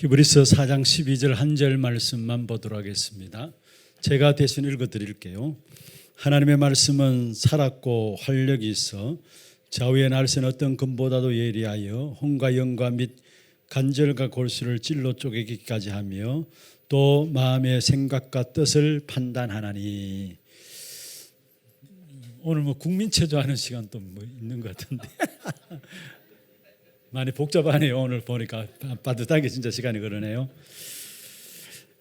히브리서 4장 12절 한 절 말씀만 보도록 하겠습니다. 제가 대신 읽어드릴게요. 하나님의 말씀은 살았고 활력이 있어 좌우의 날선 어떤 금보다도 예리하여 혼과 영과 및 간절과 골수를 찔러 쪼개기까지 하며 또 마음의 생각과 뜻을 판단하나니. 오늘 국민체조하는 시간 또 있는 것 같은데 많이 복잡하네요. 오늘 보니까 빠듯하게 진짜 시간이 그러네요.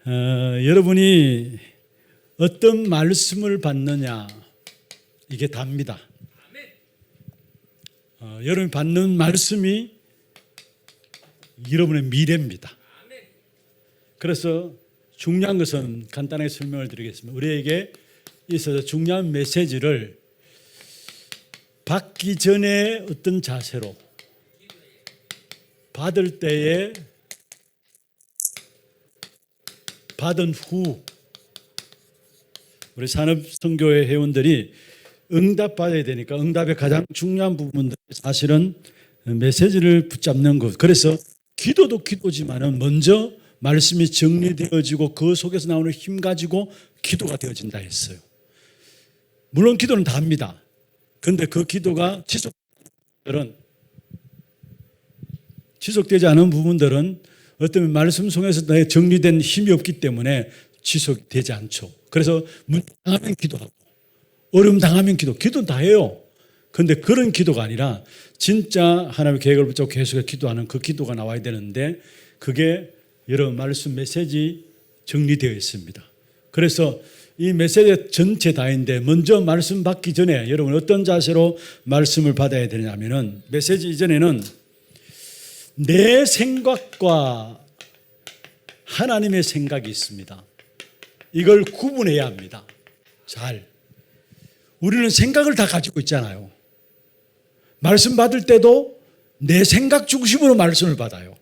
여러분이 어떤 말씀을 받느냐 이게 답니다. 여러분이 받는 말씀이 여러분의 미래입니다. 그래서 중요한 것은 간단하게 설명을 드리겠습니다. 우리에게 있어서 중요한 메시지를 받기 전에 어떤 자세로, 받을 때에, 받은 후, 우리 산업선교회 회원들이 응답받아야 되니까 응답의 가장 중요한 부분들 사실은 메시지를 붙잡는 것. 그래서 기도도 기도지만은 먼저 말씀이 정리되어지고 그 속에서 나오는 힘 가지고 기도가 되어진다 했어요. 물론 기도는 다 합니다. 그런데 그 기도가 지속되지 않은 부분들은 어떤 말씀 속에서 나의 정리된 힘이 없기 때문에 지속되지 않죠. 그래서 문제 당하면 기도하고 어려움 당하면 기도는 다 해요. 그런데 그런 기도가 아니라 진짜 하나님의 계획을 붙잡고 계속 기도하는 그 기도가 나와야 되는데 그게 여러 말씀 메시지 정리되어 있습니다. 그래서 이 메시지 전체 다인데 먼저 말씀 받기 전에 여러분 어떤 자세로 말씀을 받아야 되냐면은 메시지 이전에는 내 생각과 하나님의 생각이 있습니다. 이걸 구분해야 합니다. 잘. 우리는 생각을 다 가지고 있잖아요. 말씀 받을 때도 내 생각 중심으로 말씀을 받아요.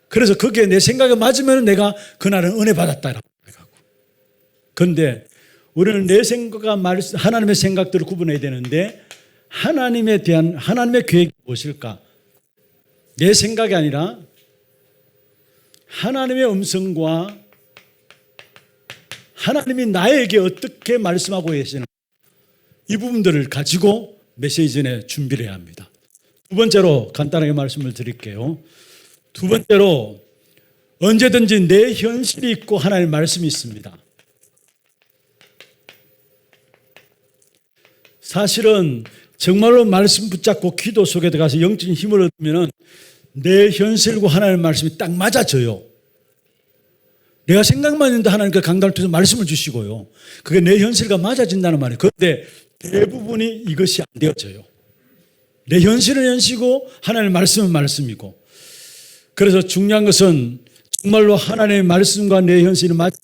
그래서 거기에 내 생각이 맞으면 내가 그날은 은혜 받았다라고 생각하고. 그런데 우리는 내 생각과 하나님의 생각들을 구분해야 되는데 하나님에 대한 하나님의 계획이 무엇일까? 내 생각이 아니라 하나님의 음성과 하나님이 나에게 어떻게 말씀하고 계시는 이 부분들을 가지고 메시지 전에 준비를 해야 합니다. 두 번째로 간단하게 말씀을 드릴게요. 두 번째로 언제든지 내 현실이 있고 하나님의 말씀이 있습니다. 사실은 정말로 말씀 붙잡고 기도 속에 들어가서 영적인 힘을 얻으면 내 현실과 하나님의 말씀이 딱 맞아져요. 내가 생각만 했는데 하나님께 강단을 통해서 말씀을 주시고요. 그게 내 현실과 맞아진다는 말이에요. 그런데 대부분이 이것이 안 되어져요. 내 현실은 현실이고 하나님의 말씀은 말씀이고. 그래서 중요한 것은 정말로 하나님의 말씀과 내 현실이 맞을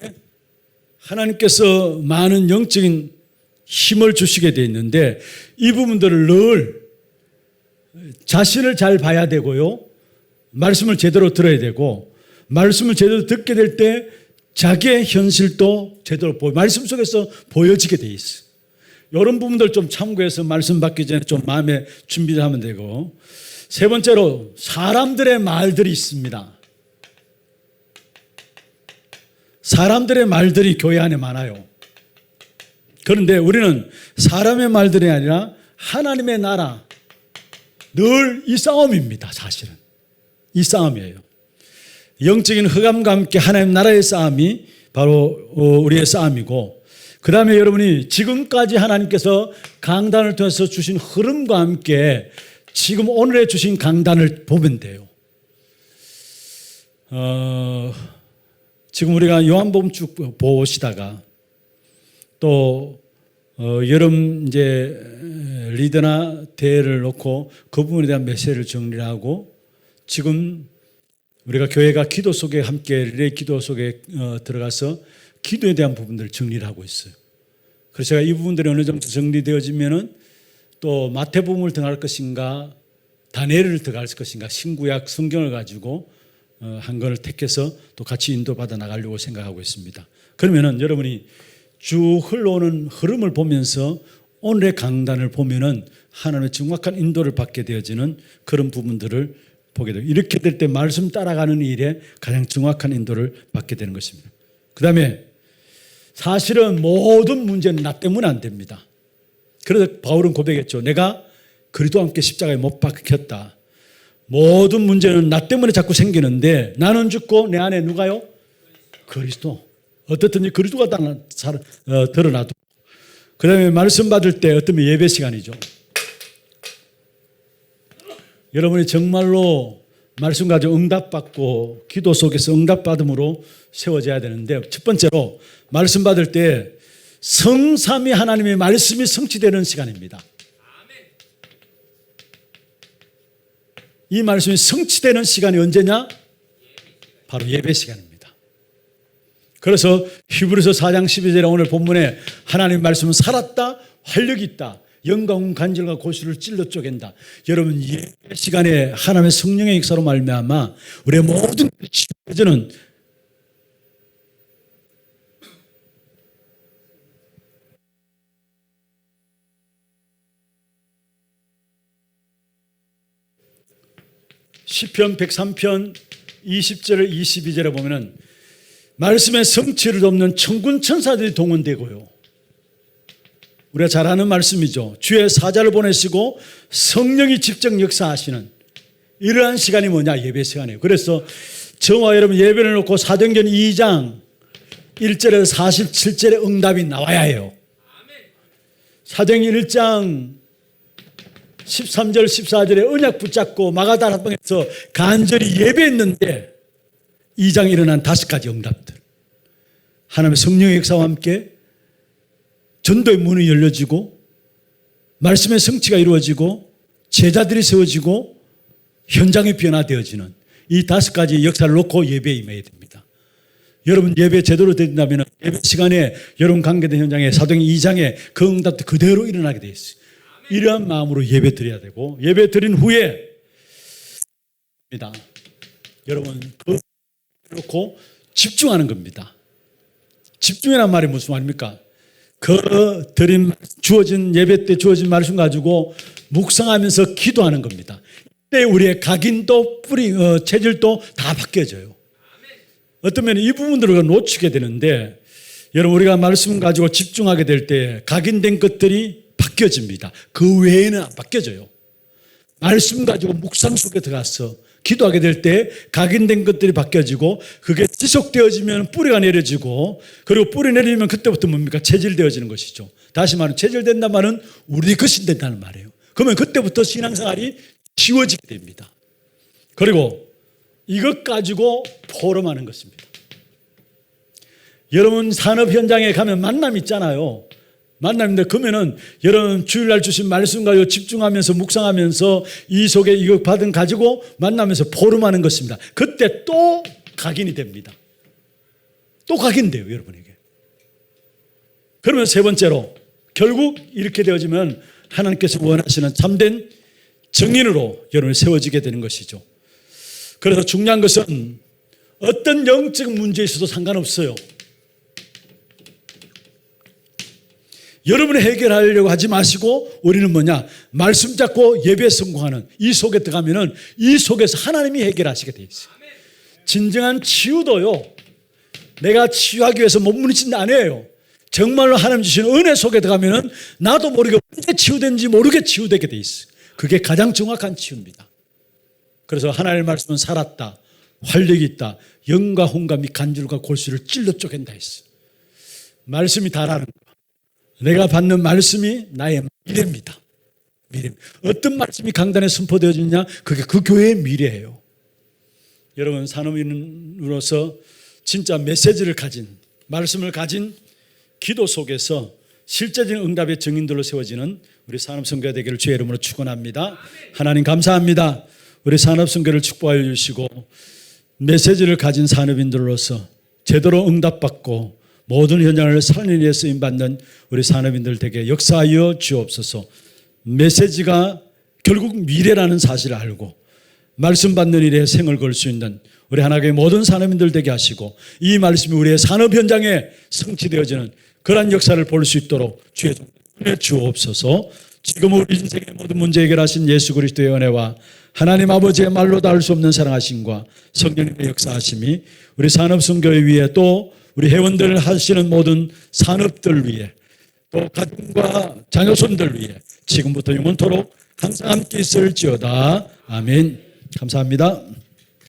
때 하나님께서 많은 영적인 힘을 주시게 되어 있는데 이 부분들을 늘 자신을 잘 봐야 되고요. 말씀을 제대로 들어야 되고 말씀을 제대로 듣게 될 때 자기의 현실도 제대로 말씀 속에서 보여지게 돼 있어요. 이런 부분들 좀 참고해서 말씀 받기 전에 좀 마음에 준비를 하면 되고 세 번째로 사람들의 말들이 있습니다. 사람들의 말들이 교회 안에 많아요. 그런데 우리는 사람의 말들이 아니라 하나님의 나라 늘 이 싸움입니다. 사실은 이 싸움이에요. 영적인 흑암과 함께 하나님 나라의 싸움이 바로 우리의 싸움이고 그 다음에 여러분이 지금까지 하나님께서 강단을 통해서 주신 흐름과 함께 지금 오늘에 주신 강단을 보면 돼요. 지금 우리가 요한복음 쭉 보시다가 또 여름 이제 리더나 대회를 놓고 그 부분에 대한 메시지를 정리를 하고 지금 우리가 교회가 기도 속에 함께 릴레이 기도 속에 들어가서 기도에 대한 부분들을 정리를 하고 있어요. 그래서 제가 이 부분들이 어느 정도 정리되어지면은 또 마태복음을 등할 것인가 다니엘을 등할 것인가 신구약 성경을 가지고 한 권을 택해서 또 같이 인도받아 나가려고 생각하고 있습니다. 그러면은 여러분이 쭉 흘러오는 흐름을 보면서 오늘의 강단을 보면은 하나님의 정확한 인도를 받게 되어지는 그런 부분들을 보게 되고, 이렇게 될 때 말씀 따라가는 일에 가장 정확한 인도를 받게 되는 것입니다. 그 다음에 사실은 모든 문제는 나 때문에 안 됩니다. 그래서 바울은 고백했죠. 내가 그리스도와 함께 십자가에 못 박혔다. 모든 문제는 나 때문에 자꾸 생기는데 나는 죽고 내 안에 누가요? 그리스도. 어떻든지 그리스도가 드러나도. 그 다음에 말씀 받을 때 어떤 예배 시간이죠. 여러분이 정말로 말씀 가지고 응답받고 기도 속에서 응답받음으로 세워져야 되는데, 첫 번째로 말씀 받을 때 성삼위 하나님의 말씀이 성취되는 시간입니다. 이 말씀이 성취되는 시간이 언제냐? 바로 예배 시간입니다. 그래서 히브리서 4장 12절에 오늘 본문에 하나님의 말씀은 살았다, 활력이 있다, 영광 간절과 고수를 찔러 쪼갠다. 여러분, 예배 시간에 하나님의 성령의 역사로 말미암아 우리의 모든 치유는 시편 103편 20절 22절에 보면은 말씀의 성취를 돕는 천군 천사들이 동원되고요. 우리가 잘 아는 말씀이죠. 주의 사자를 보내시고 성령이 직접 역사하시는 이러한 시간이 뭐냐? 예배 시간이에요. 그래서 저와 여러분 예배를 놓고 사도행전 2장 1절에서 47절의 응답이 나와야 해요. 사도행전 1장 13절 14절에 언약 붙잡고 마가다라 방에서 간절히 예배했는데 2장에 일어난 5가지 응답들. 하나님의 성령의 역사와 함께 전도의 문이 열려지고 말씀의 성취가 이루어지고 제자들이 세워지고 현장이 변화되어지는 이 5가지 역사를 놓고 예배에 임해야 됩니다. 여러분 예배 제대로 된다면 예배 시간에 여러분 관계된 현장에 사도행전 2장에 그 응답도 그대로 일어나게 되어 있어요. 이러한 마음으로 예배 드려야 되고, 예배 드린 후에 여러분 그 놓고 집중하는 겁니다. 집중이란 말이 무슨 말입니까? 그 드린 주어진 예배 때 주어진 말씀 가지고 묵상하면서 기도하는 겁니다. 이때 우리의 각인도 체질도 다 바뀌어져요. 어떤 면에 이 부분들을 놓치게 되는데, 여러분 우리가 말씀 가지고 집중하게 될 때 각인된 것들이 바뀌어집니다. 그 외에는 안 바뀌어져요. 말씀 가지고 묵상 속에 들어가서 기도하게 될 때 각인된 것들이 바뀌어지고, 그게 지속되어지면 뿌리가 내려지고, 그리고 뿌리 내리면 그때부터 뭡니까? 체질되어지는 것이죠. 다시 말하면 체질된다는 말은 우리 것이 된다는 말이에요. 그러면 그때부터 신앙생활이 쉬워지게 됩니다. 그리고 이것 가지고 포럼하는 것입니다. 여러분 산업 현장에 가면 만남 있잖아요. 만남인데 그러면은 여러분 주일날 주신 말씀 가지고 집중하면서 묵상하면서 이 속에 이거 받은 가지고 만나면서 포럼하는 것입니다. 그때 또 각인이 됩니다. 또 각인돼요, 여러분에게. 그러면 세 번째로 결국 이렇게 되어지면 하나님께서 원하시는 참된 정인으로 여러분이 세워지게 되는 것이죠. 그래서 중요한 것은 어떤 영적 문제에 있어도 상관없어요. 여러분이 해결하려고 하지 마시고 우리는 뭐냐? 말씀 잡고 예배에 성공하는 이 속에 들어가면은 이 속에서 하나님이 해결하시게 돼 있어요. 진정한 치유도요, 내가 치유하기 위해서 몸부림치는 게 아니에요. 정말로 하나님 주신 은혜 속에 들어가면은 나도 모르게 언제 치유된지 모르게 치유되게 돼 있어요. 그게 가장 정확한 치유입니다. 그래서 하나님의 말씀은 살았다, 활력이 있다, 영과 혼과 및 간질과 골수를 찔러 쪼갠다 했어요. 말씀이 다라는 거. 내가 받는 말씀이 나의 미래입니다. 미래. 어떤 말씀이 강단에 선포되어지느냐? 그게 그 교회의 미래예요. 여러분 산업인으로서 진짜 메시지를 가진, 말씀을 가진 기도 속에서 실제적인 응답의 증인들로 세워지는 우리 산업선교가 되기를 주의 이름으로 축원합니다. 하나님 감사합니다. 우리 산업선교를 축복하여 주시고 메시지를 가진 산업인들로서 제대로 응답받고 모든 현장을 살리는 일에 쓰임받는 우리 산업인들 되게 역사하여 주옵소서. 메시지가 결국 미래라는 사실을 알고 말씀 받는 일에 생을 걸 수 있는 우리 하나님의 모든 산업인들 되게 하시고, 이 말씀이 우리의 산업 현장에 성취되어지는 그러한 역사를 볼 수 있도록 주의 은혜 주옵소서. 지금 우리 인생의 모든 문제 해결하신 예수 그리스도의 은혜와 하나님 아버지의 말로 다 할 수 없는 사랑하심과 성령님의 역사하심이 우리 산업선교회 위에 또 우리 회원들 하시는 모든 산업들 위에 또 가정과 자녀손들 위에 지금부터 영원토록 항상 함께 있을지어다. 아멘. 감사합니다.